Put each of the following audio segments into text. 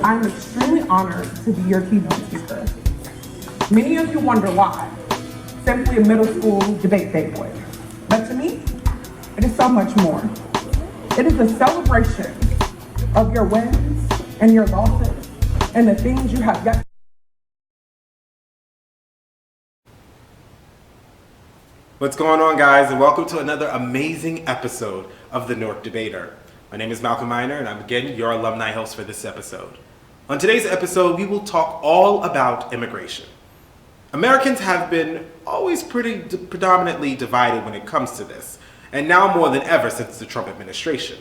I'm extremely honored to be your keynote speaker. Many of you wonder why. Simply a middle school debate day boy. But to me, it is so much more. It is a celebration of your wins and your losses and the things you have yet. What's going on, guys, and welcome to another amazing episode of the Newark Debater. My name is Malcolm Miner, and I'm again your alumni host for this episode. On today's episode, we will talk all about immigration. Americans have been always predominantly divided when it comes to this, and now more than ever since the Trump administration.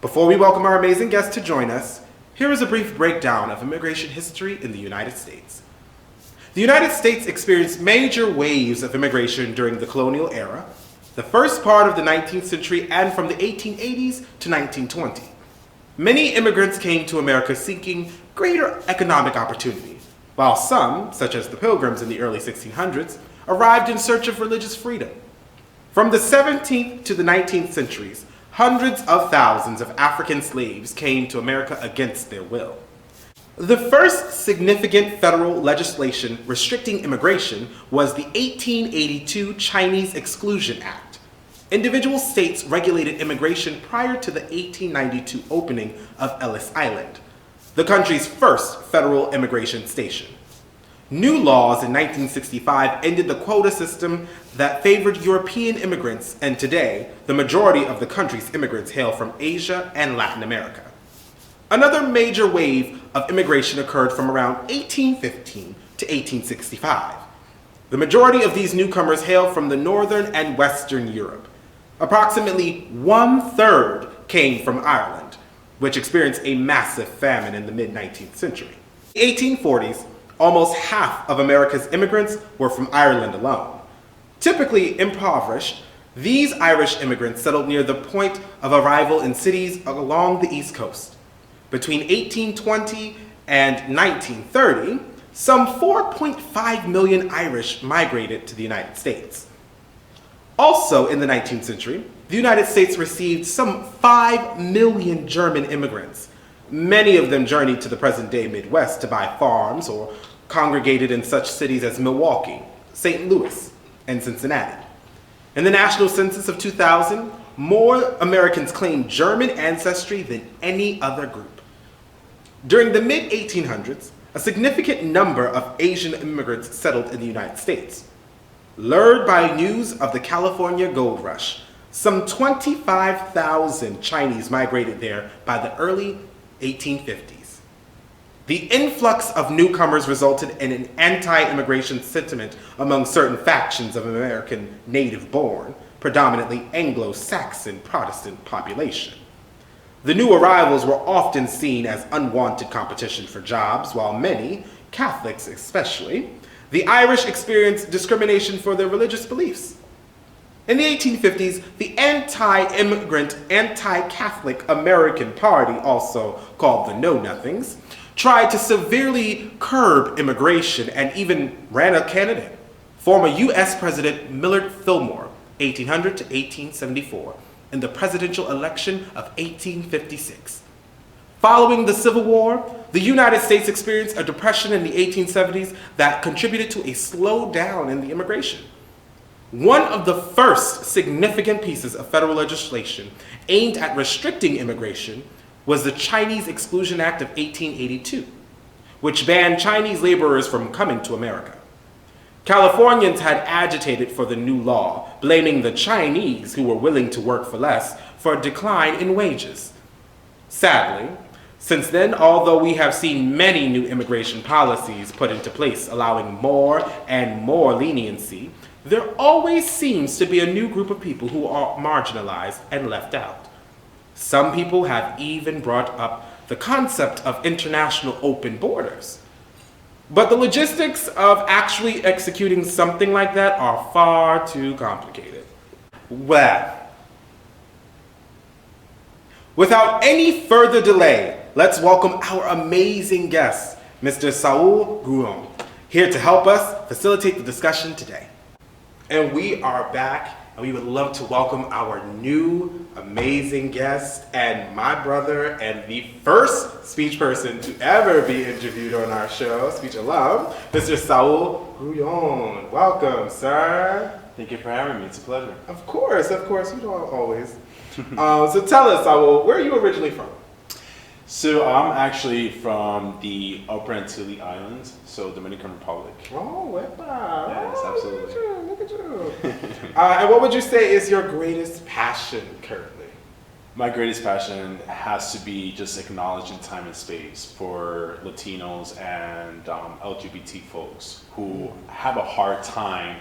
Before we welcome our amazing guest to join us, here is a brief breakdown of immigration history in the United States. The United States experienced major waves of immigration during the colonial era, the first part of the 19th century, and from the 1880s to 1920. Many immigrants came to America seeking greater economic opportunity, while some, such as the Pilgrims in the early 1600s, arrived in search of religious freedom. From the 17th to the 19th centuries, hundreds of thousands of African slaves came to America against their will. The first significant federal legislation restricting immigration was the 1882 Chinese Exclusion Act. Individual states regulated immigration prior to the 1892 opening of Ellis Island, the country's first federal immigration station. New laws in 1965 ended the quota system that favored European immigrants, and today, the majority of the country's immigrants hail from Asia and Latin America. Another major wave of immigration occurred from around 1815 to 1865. The majority of these newcomers hail from the Northern and Western Europe. Approximately 1/3 came from Ireland, which experienced a massive famine in the mid-19th century. In the 1840s, almost half of America's immigrants were from Ireland alone. Typically impoverished, these Irish immigrants settled near the point of arrival in cities along the East Coast. Between 1820 and 1930, some 4.5 million Irish migrated to the United States. Also in the 19th century, the United States received some 5 million German immigrants. Many of them journeyed to the present-day Midwest to buy farms or congregated in such cities as Milwaukee, St. Louis, and Cincinnati. In the National Census of 2000, more Americans claimed German ancestry than any other group. During the mid-1800s, a significant number of Asian immigrants settled in the United States. Lured by news of the California gold rush, some 25,000 Chinese migrated there by the early 1850s. The influx of newcomers resulted in an anti-immigration sentiment among certain factions of American native-born, predominantly Anglo-Saxon Protestant population. The new arrivals were often seen as unwanted competition for jobs, while many, Catholics especially, the Irish experienced discrimination for their religious beliefs. In the 1850s, the anti-immigrant, anti-Catholic American Party, also called the Know Nothings, tried to severely curb immigration and even ran a candidate, former U.S. President Millard Fillmore, 1800 to 1874, in the presidential election of 1856. Following the Civil War, the United States experienced a depression in the 1870s that contributed to a slowdown in the immigration. One of the first significant pieces of federal legislation aimed at restricting immigration was the Chinese Exclusion Act of 1882, which banned Chinese laborers from coming to America. Californians had agitated for the new law, blaming the Chinese, who were willing to work for less, for a decline in wages. Sadly, since then, although we have seen many new immigration policies put into place allowing more and more leniency, there always seems to be a new group of people who are marginalized and left out. Some people have even brought up the concept of international open borders. But the logistics of actually executing something like that are far too complicated. Well, without any further delay, let's welcome our amazing guest, Mr. Saul Grullon, here to help us facilitate the discussion today. And we are back and we would love to welcome our new amazing guest and my brother and the first speech person to ever be interviewed on our show, speech alum, Mr. Saul Grullon. Welcome, sir. Thank you for having me. It's a pleasure. Of course, you know, always. So tell us, Saul, where are you originally from? So I'm actually from the Upper Antilles Islands, so Dominican Republic. Oh, wow. Yes, absolutely. Look at you. And what would you say is your greatest passion currently? My greatest passion has to be just acknowledging time and space for Latinos and LGBT folks who have a hard time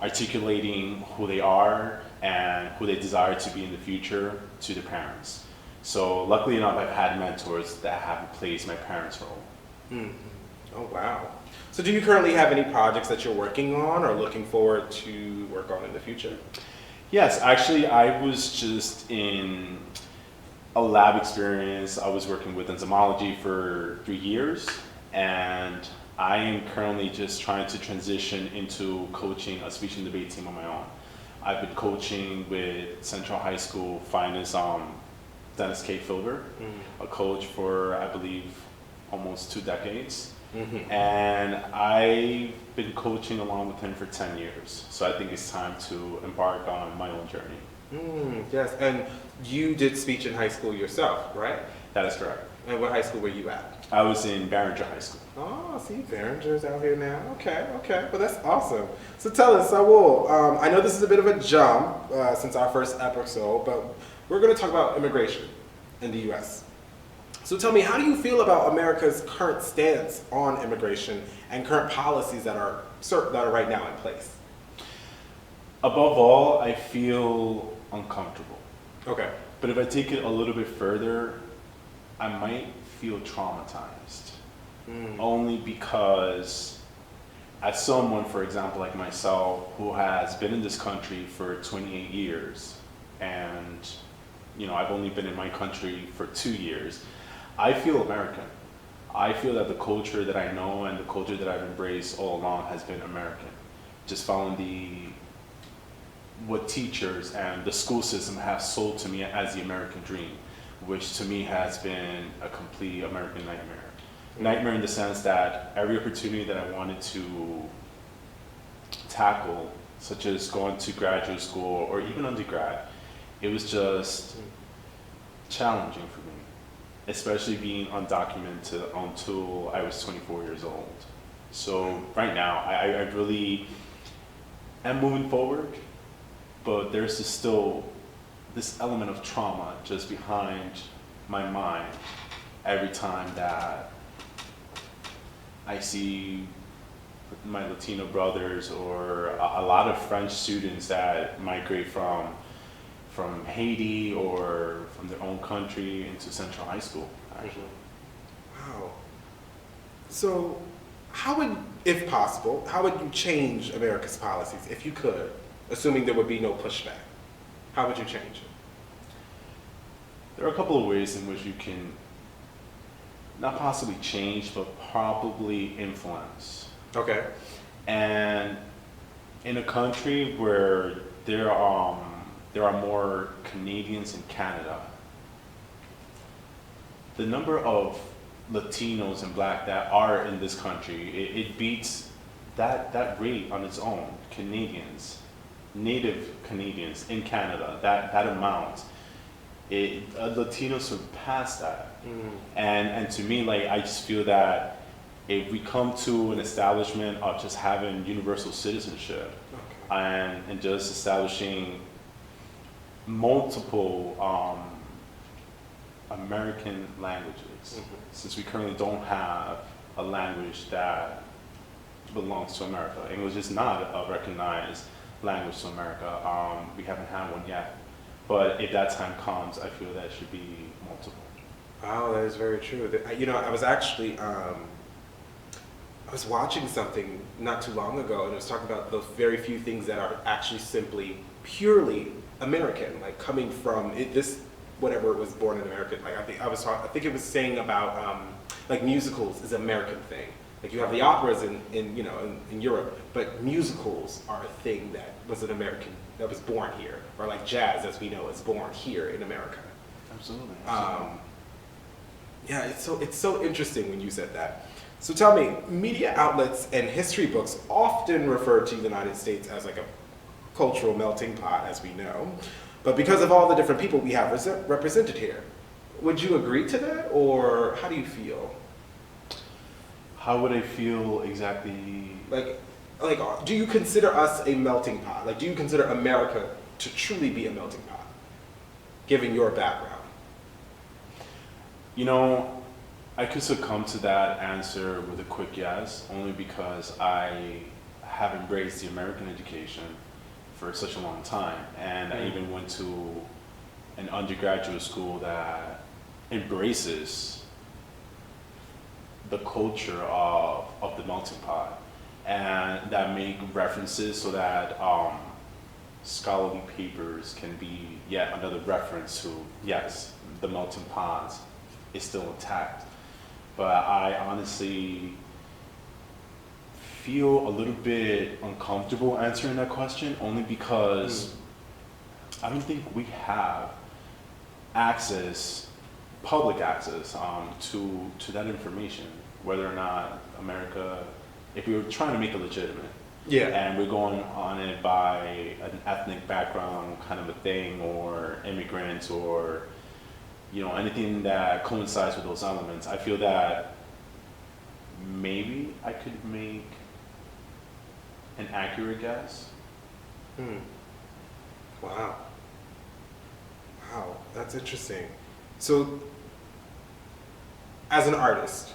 articulating who they are and who they desire to be in the future to their parents. So luckily enough, I've had mentors that have replaced my parents' role. Mm-hmm. Oh, wow. So do you currently have any projects that you're working on or looking forward to work on in the future? Yes, actually, I was just in a lab experience. I was working with entomology for 3 years, and I am currently just trying to transition into coaching a speech and debate team on my own. I've been coaching with Central High School finest Dennis K. Filber, a coach for, I believe, almost 2 decades. Mm-hmm. And I've been coaching along with him for 10 years. So I think it's time to embark on my own journey. Yes, and you did speech in high school yourself, right? That is correct. And what high school were you at? I was in Barringer High School. Oh, see, Barringer's out here now. Okay. Well, that's awesome. So tell us, Saul, I know this is a bit of a jump since our first episode, but we're going to talk about immigration in the U.S. So tell me, how do you feel about America's current stance on immigration and current policies that are right now in place? Above all, I feel uncomfortable. Okay. But if I take it a little bit further, I might feel traumatized. Only because as someone, for example, like myself, who has been in this country for 28 years, and I've only been in my country for 2 years, I feel American. I feel that the culture that I know and the culture that I've embraced all along has been American. Just following what teachers and the school system have sold to me as the American dream, which to me has been a complete American nightmare. Nightmare in the sense that every opportunity that I wanted to tackle, such as going to graduate school or even undergrad, it was just challenging for me, especially being undocumented until I was 24 years old. So right now, I really am moving forward, but there's still this element of trauma just behind my mind every time that I see my Latino brothers or a lot of French students that migrate from Haiti or from their own country into Central High School, actually. Wow. So if possible, how would you change America's policies, if you could, assuming there would be no pushback? How would you change it? There are a couple of ways in which you can not possibly change, but probably influence. Okay. And in a country where there are more Canadians in Canada, the number of Latinos and Black that are in this country, it beats that rate on its own. Canadians, native Canadians in Canada, that amount, Latinos surpass that. And to me, I just feel that if we come to an establishment of just having universal citizenship, and just establishing multiple American languages, since we currently don't have a language that belongs to America. English is not a recognized language to America. We haven't had one yet. But if that time comes, I feel that it should be multiple. Oh, that is very true. I was actually, I was watching something not too long ago, and it was talking about the very few things that are actually simply purely American, like coming from whatever was born in America. I think it was saying about like musicals is an American thing. Like you have the operas in Europe, but musicals are a thing that was that was born here, or like jazz, as we know, is born here in America. Absolutely. Yeah, it's so interesting when you said that. So tell me, media outlets and history books often refer to the United States as like a cultural melting pot, as we know, but because of all the different people we have represented here, would you agree to that, or how do you feel? How would I feel exactly? Like, do you consider us a melting pot? Like, do you consider America to truly be a melting pot, given your background? You know, I could succumb to that answer with a quick yes, only because I have embraced the American education for such a long time. And I even went to an undergraduate school that embraces the culture of the melting pot, and that make references so that scholarly papers can be yet another reference to, yes, the melting pot is still intact. But I honestly feel a little bit uncomfortable answering that question, only because I don't think we have public access to that information, whether or not America, if we were trying to make it legitimate, and we're going on it by an ethnic background kind of a thing, or immigrants, or anything that coincides with those elements, I feel that maybe I could make an accurate guess. Wow, that's interesting. So, as an artist,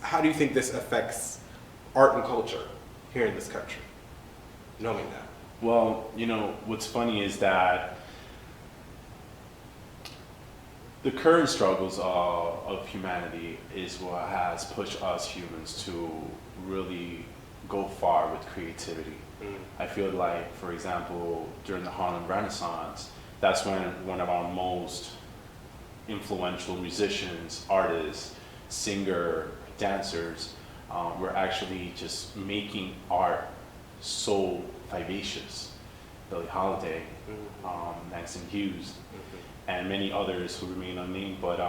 how do you think this affects art and culture here in this country, knowing that? Well, what's funny is that the current struggles of humanity is what has pushed us humans to really go far with creativity. I feel like, for example, during the Harlem Renaissance, that's when one of our most influential musicians, artists, singer, dancers were actually just making art so vivacious. Billie Holiday, Langston Hughes, and many others who remain unnamed. But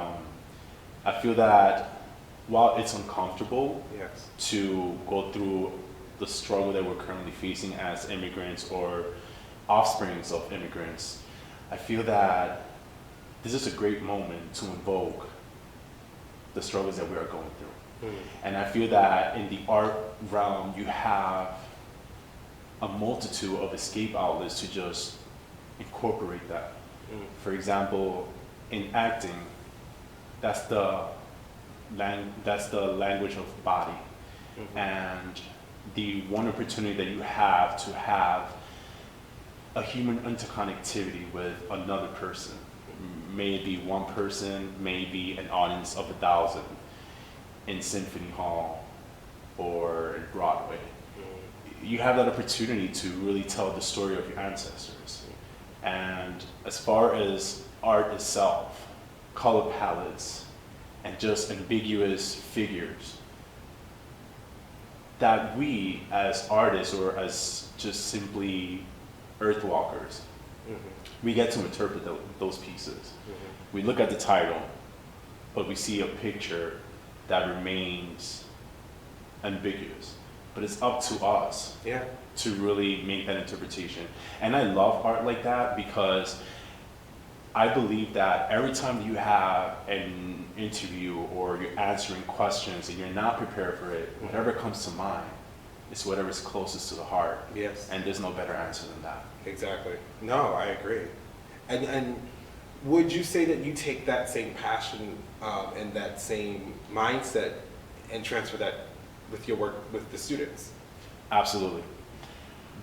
I feel that while it's uncomfortable to go through the struggle that we're currently facing as immigrants or offsprings of immigrants, I feel that this is a great moment to invoke the struggles that we are going through. And I feel that in the art realm, you have a multitude of escape outlets to just incorporate that. For example, in acting, that's the language of body. And the one opportunity that you have to have a human interconnectivity with another person, may it be one person, may it be an audience of 1,000 in Symphony Hall or in Broadway. You have that opportunity to really tell the story of your ancestors. And as far as art itself, color palettes, and just ambiguous figures, that we as artists or as just simply earthwalkers, we get to interpret those pieces. We look at the title, but we see a picture that remains ambiguous. But it's up to us to really make that interpretation. And I love art like that because I believe that every time you have an interview or you're answering questions and you're not prepared for it, whatever comes to mind is whatever's closest to the heart. And there's no better answer than that. Exactly. No, I agree. And would you say that you take that same passion and that same mindset and transfer that with your work with the students? Absolutely.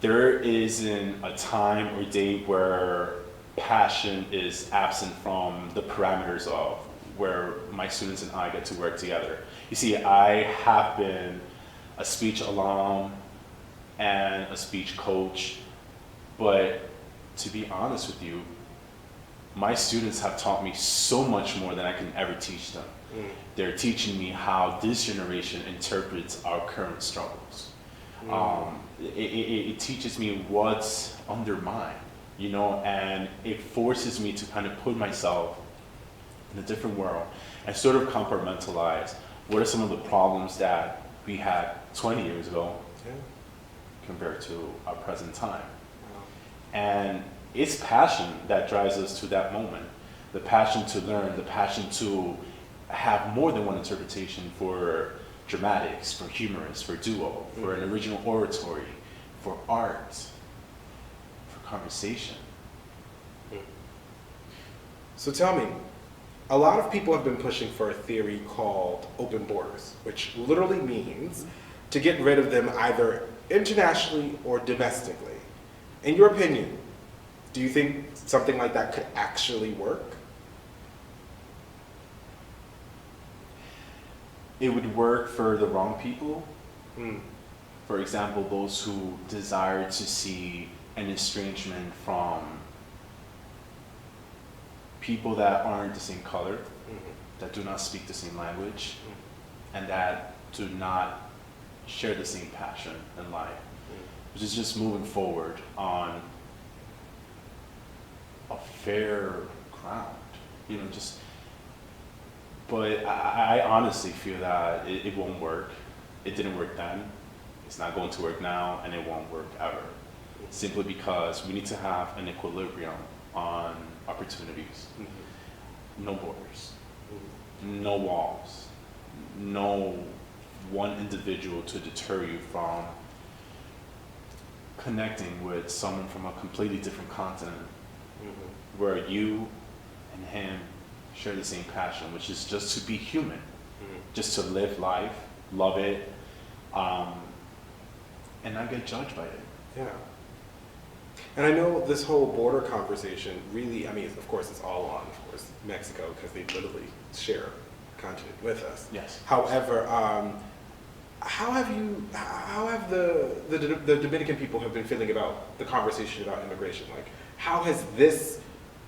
There isn't a time or day where passion is absent from the parameters of where my students and I get to work together. You see, I have been a speech alum and a speech coach, but to be honest with you, my students have taught me so much more than I can ever teach them. They're teaching me how this generation interprets our current struggles. It teaches me what's undermined, you know, and it forces me to kind of put myself in a different world and sort of compartmentalize what are some of the problems that we had 20 years ago compared to our present time. And it's passion that drives us to that moment. The passion to learn, the passion to have more than one interpretation for dramatics, for humorous, for duo, for an original oratory, for art, for conversation. So tell me, a lot of people have been pushing for a theory called open borders, which literally means to get rid of them either internationally or domestically. In your opinion, do you think something like that could actually work? It would work for the wrong people. For example, those who desire to see an estrangement from people that aren't the same color, that do not speak the same language, and that do not share the same passion in life, which is just moving forward on a fair ground, you know, just. But I honestly feel that it won't work. It didn't work then. It's not going to work now, and it won't work ever. Simply because we need to have an equilibrium on opportunities. No borders, no walls, no one individual to deter you from connecting with someone from a completely different continent, where you and him share the same passion, which is just to be human, just to live life, love it, and not get judged by it. Yeah. And I know this whole border conversation really, I mean, of course, it's all on, of course, Mexico, because they literally share a continent with us. Yes. However, how have the Dominican people have been feeling about the conversation about immigration? Like, how has this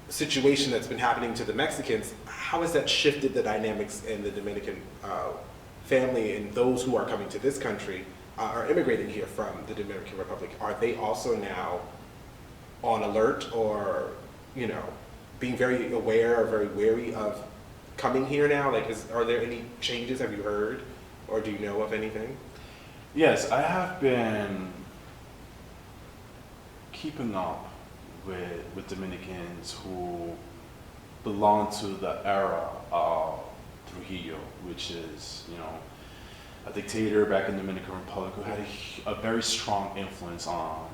situation that's been happening to the Mexicans, how has that shifted the dynamics in the Dominican family and those who are coming to this country, are immigrating here from the Dominican Republic? Are they also now on alert or, you know, being very aware or very wary of coming here now? Like, are there any changes? Have you heard or do you know of anything? Yes, I have been keeping up with Dominicans who belong to the era of Trujillo, which is, you know, a dictator back in the Dominican Republic who had a very strong influence on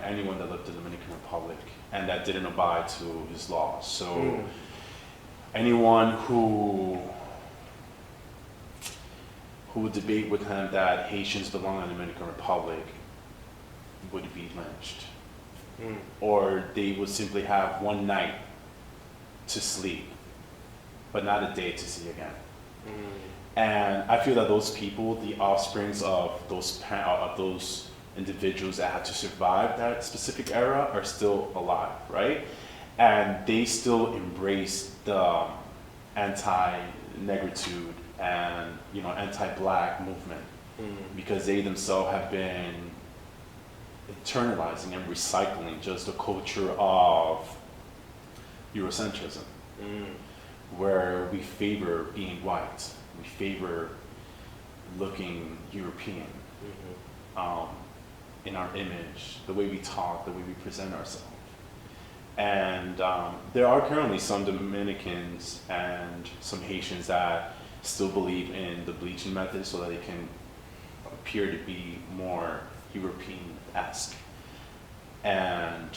anyone that lived in the Dominican Republic and that didn't abide to his laws. So anyone who would debate with him that Haitians belong in the Dominican Republic would be lynched. Or they would simply have one night to sleep, but not a day to see again. And I feel that those people, the offsprings of those individuals that had to survive that specific era, are still alive, right? And they still embrace the anti-negritude and, you know, anti-black movement because they themselves have been internalizing and recycling just the culture of Eurocentrism, where we favor being white, we favor looking European in our image, the way we talk, the way we present ourselves. And there are currently some Dominicans and some Haitians that still believe in the bleaching method so that they can appear to be more European-esque. And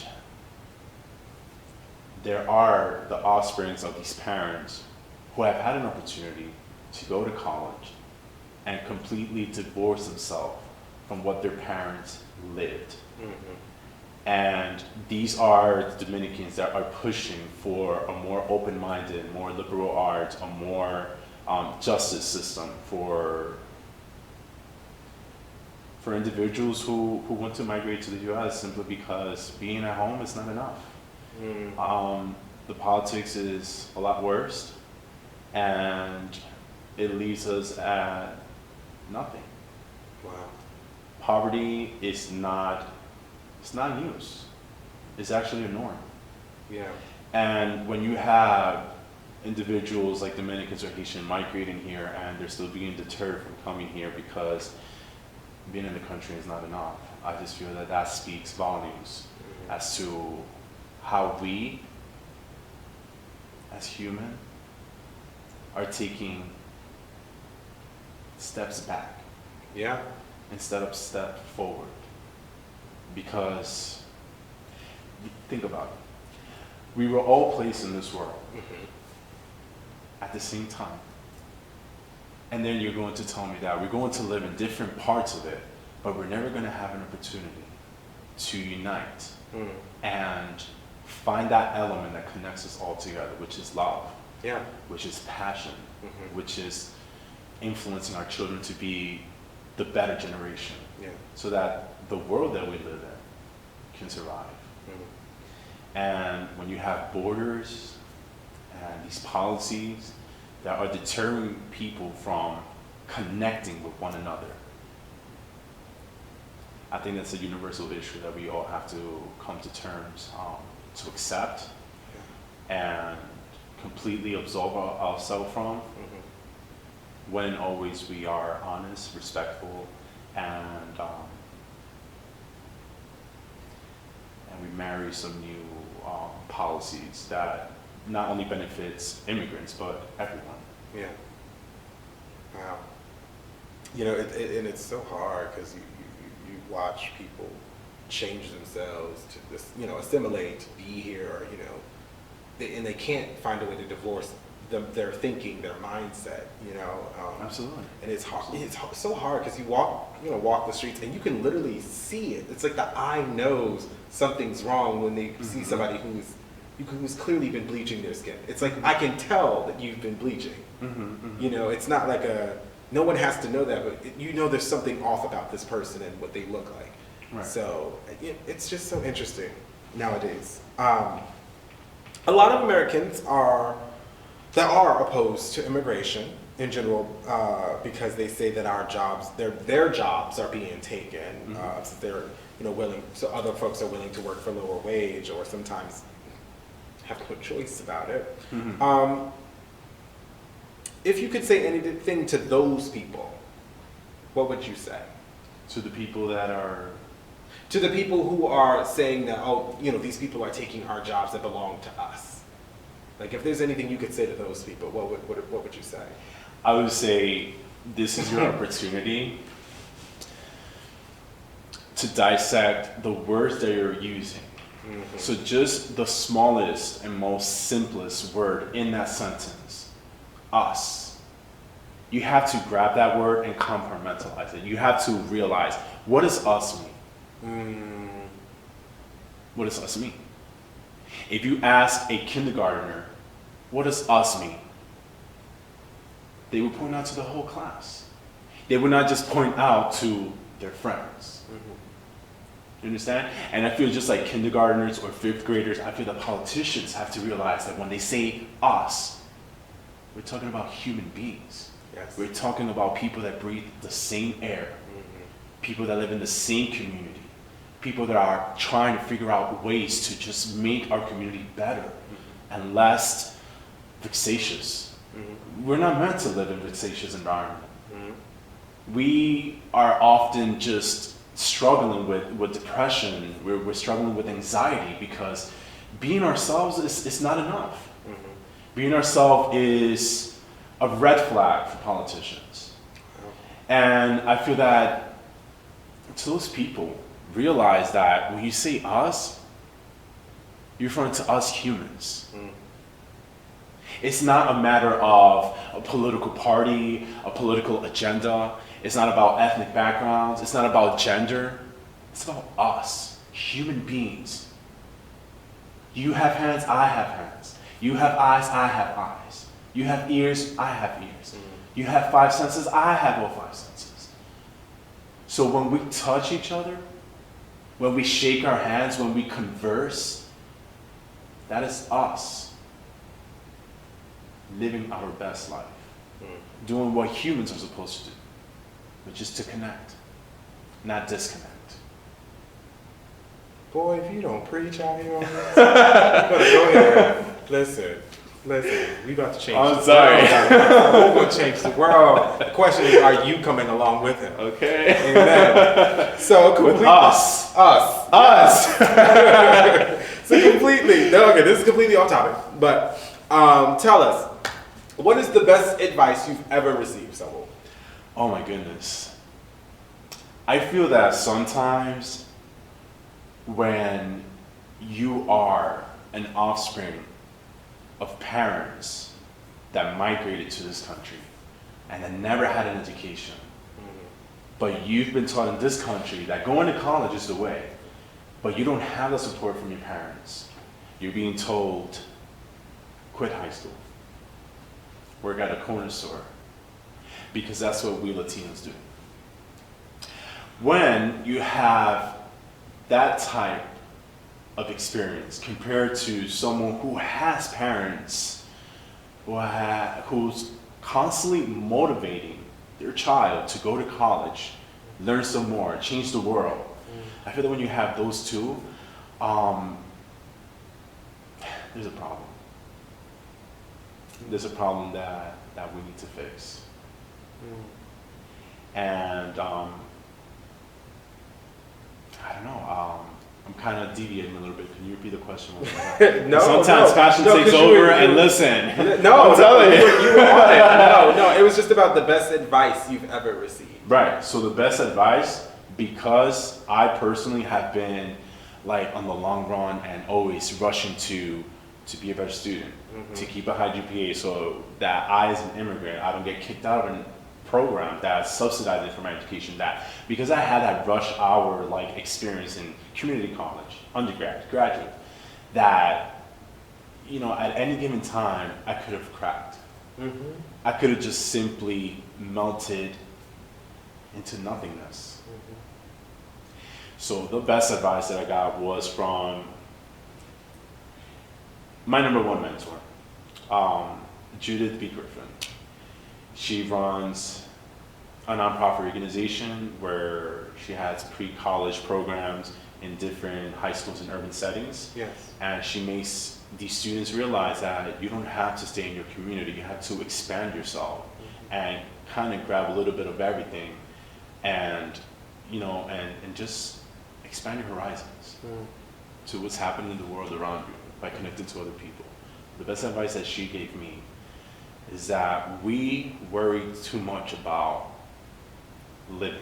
there are the offsprings of these parents who have had an opportunity to go to college and completely divorce themselves from what their parents lived. And these are the Dominicans that are pushing for a more open-minded, more liberal arts, a more justice system for individuals who want to migrate to the U.S. simply because being at home is not enough. the politics is a lot worse, and it leaves us at nothing. Wow. Poverty is not, it's not news. It's actually a norm. Yeah. And when you have individuals like Dominicans or Haitian migrating here and they're still being deterred from coming here because being in the country is not enough, I just feel that that speaks volumes as to how we, as human, are taking steps back Yeah. instead of step forward. Because, think about it. We were all placed in this world at the same time. And then you're going to tell me that we're going to live in different parts of it, but we're never going to have an opportunity to unite and find that element that connects us all together, which is love, Yeah. which is passion, which is influencing our children to be the better generation, Yeah. so that the world that we live in can survive. And when you have borders and these policies that are deterring people from connecting with one another, I think that's a universal issue that we all have to come to terms to accept and completely absolve ourselves from, when always we are honest, respectful, and we marry some new policies that not only benefits immigrants but everyone. Yeah. Wow. You know, and it's so hard because you watch people change themselves to this, you know, assimilate, to be here, or, you know, and they can't find a way to divorce their thinking, their mindset, you know. Absolutely. And it's hard. It's so hard because you walk the streets and you can literally see it. It's like the eye knows something's wrong when they see somebody who's clearly been bleaching their skin. It's like, I can tell that you've been bleaching. You know, it's not like no one has to know that, but you know there's something off about this person and what they look like. Right. So it's just so interesting nowadays. A lot of Americans are opposed to immigration in general because they say that our jobs, their jobs are being taken. So they're willing. So other folks are willing to work for lower wage, or sometimes have no choice about it. If you could say anything to those people, what would you say? To the people that are... To the people who are saying that, oh, these people are taking our jobs that belong to us. Like, if there's anything you could say to those people, what would you say? I would say this is your opportunity to dissect the words that you're using. So just the smallest and most simplest word in that sentence, us. You have to grab that word and compartmentalize it. You have to realize, what does us mean? What does us mean? If you ask a kindergartner, what does us mean? They would point out to the whole class. They would not just point out to their friends. You understand? And I feel just like kindergartners or fifth graders, I feel that politicians have to realize that when they say us, we're talking about human beings. Yes. We're talking about people that breathe the same air, people that live in the same community, people that are trying to figure out ways to just make our community better and less vexatious. We're not meant to live in a vexatious environment. We are often just struggling with depression. We're struggling with anxiety because being ourselves is not enough. Being ourselves is a red flag for politicians. And I feel that to those people, realize that when you say us, you're referring to us humans. It's not a matter of a political party, a political agenda. It's not about ethnic backgrounds. It's not about gender. It's about us, human beings. You have hands, I have hands. You have eyes, I have eyes. You have ears, I have ears. You have five senses, I have all five senses. So when we touch each other, when we shake our hands, when we converse, that is us. living our best life, doing what humans are supposed to do, which is to connect, not disconnect. Boy, if you don't preach out here on this, you better go ahead. Listen, we about to change I'm the sorry. world. We're going to change the world. The question is, are you coming along with him? Okay. Amen. So With us. So completely, no, okay, this is completely off topic, but tell us, what is the best advice you've ever received, Saul? Oh my goodness. I feel that sometimes when you are an offspring of parents that migrated to this country and that never had an education, but you've been taught in this country that going to college is the way, but you don't have the support from your parents. You're being told, quit high school, work at a corner store, because that's what we Latinos do. When you have that type of experience compared to someone who has parents who's constantly motivating their child to go to college, learn some more, change the world. I feel that when you have those two, there's a problem. There's a problem that we need to fix. And I don't know. I'm kind of deviating a little bit. Can you repeat the question? No. Sometimes passion takes over, and listen. No, I'm telling you were on it. No, it was just about the best advice you've ever received. Right. So the best advice, because I personally have been like on the long run and always rushing to be a better student, to keep a high GPA, so that I, as an immigrant, I don't get kicked out of a program that's subsidizing for my education. That because I had that rush hour like experience in community college, undergrad, graduate, that at any given time I could have cracked. I could have just simply melted into nothingness. So the best advice that I got was from my number one mentor, Judith B. Griffin. She runs a nonprofit organization where she has pre-college programs in different high schools in urban settings. Yes. And she makes these students realize that you don't have to stay in your community. You have to expand yourself and kind of grab a little bit of everything and just expand your horizons to what's happening in the world around you by connecting to other people. The best advice that she gave me is that we worry too much about living,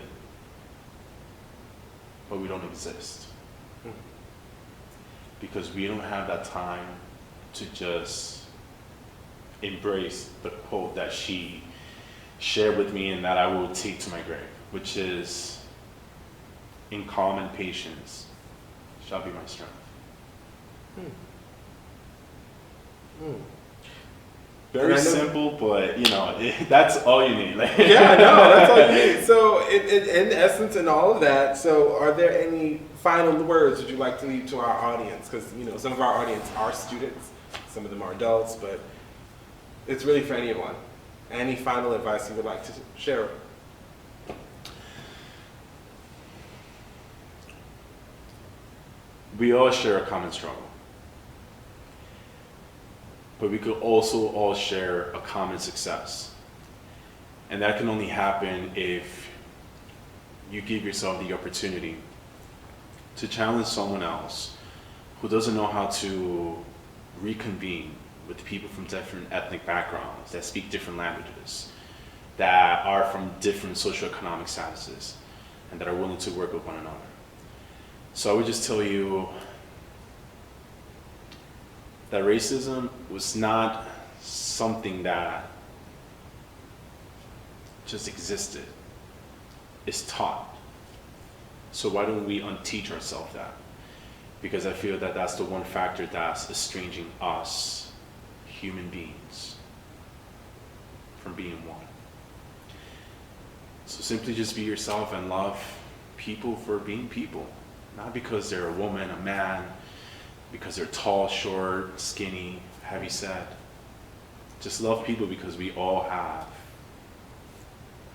but we don't exist. Because we don't have that time to just embrace the quote that she shared with me and that I will take to my grave, which is, in calm and patience shall be my strength. Very simple, but that's all you need. Yeah, no, that's all you need. So, in essence, and all of that. So, are there any final words would you like to leave to our audience? Because some of our audience are students, some of them are adults, but it's really for anyone. Any final advice you would like to share? We all share a common struggle. But we could also all share a common success. And that can only happen if you give yourself the opportunity to challenge someone else who doesn't know how to reconvene with people from different ethnic backgrounds, that speak different languages, that are from different socioeconomic statuses, and that are willing to work with one another. So I would just tell you that racism was not something that just existed. It's taught. So why don't we unteach ourselves that? Because I feel that that's the one factor that's estranging us, human beings, from being one. So simply just be yourself and love people for being people. Not because they're a woman, a man, because they're tall, short, skinny, heavy set. just love people because we all have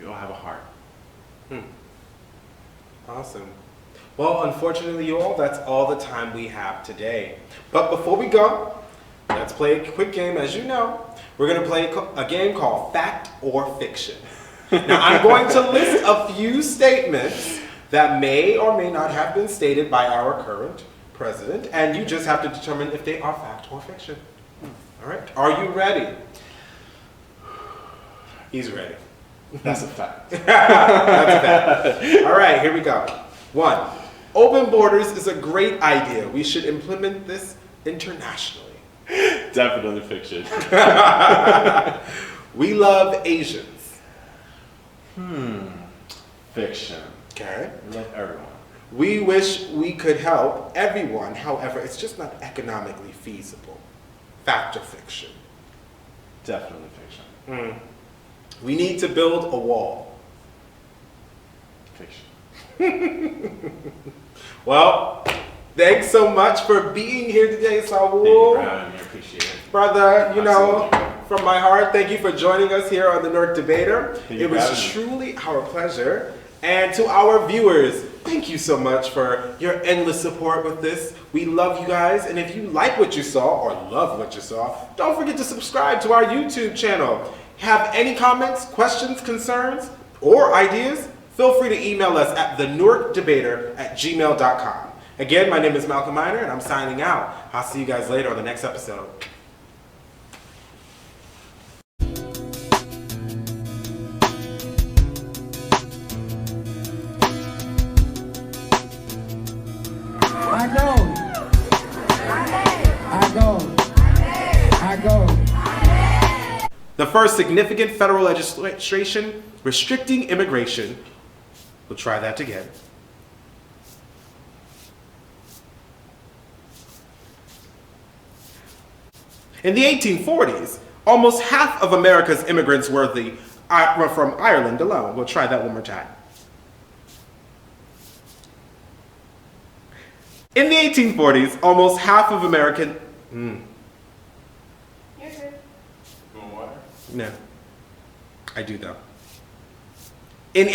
a heart. Awesome. Well, unfortunately, you all, that's all the time we have today. But before we go, let's play a quick game. As you know, we're going to play a game called Fact or Fiction. Now, I'm going to list a few statements that may or may not have been stated by our current president, and you just have to determine if they are fact or fiction. All right? Are you ready? He's ready. That's a fact. That's a fact. All right, here we go. 1. Open borders is a great idea. We should implement this internationally. Definitely fiction. We love Asians. Fiction. Okay. I love everyone. We wish we could help everyone. However, it's just not economically feasible. Fact or fiction? Definitely fiction. We need to build a wall. Fiction. Well, thanks so much for being here today, Saul. Thank you for having me. I appreciate it. Brother, you know, Absolutely. from my heart, thank you for joining us here on the Newark Debater. Thank you It for was having me. truly our pleasure. And to our viewers, thank you so much for your endless support with this. We love you guys. And if you like what you saw or love what you saw, don't forget to subscribe to our YouTube channel. Have any comments, questions, concerns, or ideas? Feel free to email us at thenewarkdebater@gmail.com. Again, my name is Malcolm Miner, and I'm signing out. I'll see you guys later on the next episode. I go. The first significant federal legislation restricting immigration. We'll try that again. In the 1840s, almost half of America's immigrants were from Ireland alone. We'll try that one more time. In the 1840s, almost half of American... No. I do though. Thank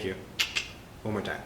you. One more time.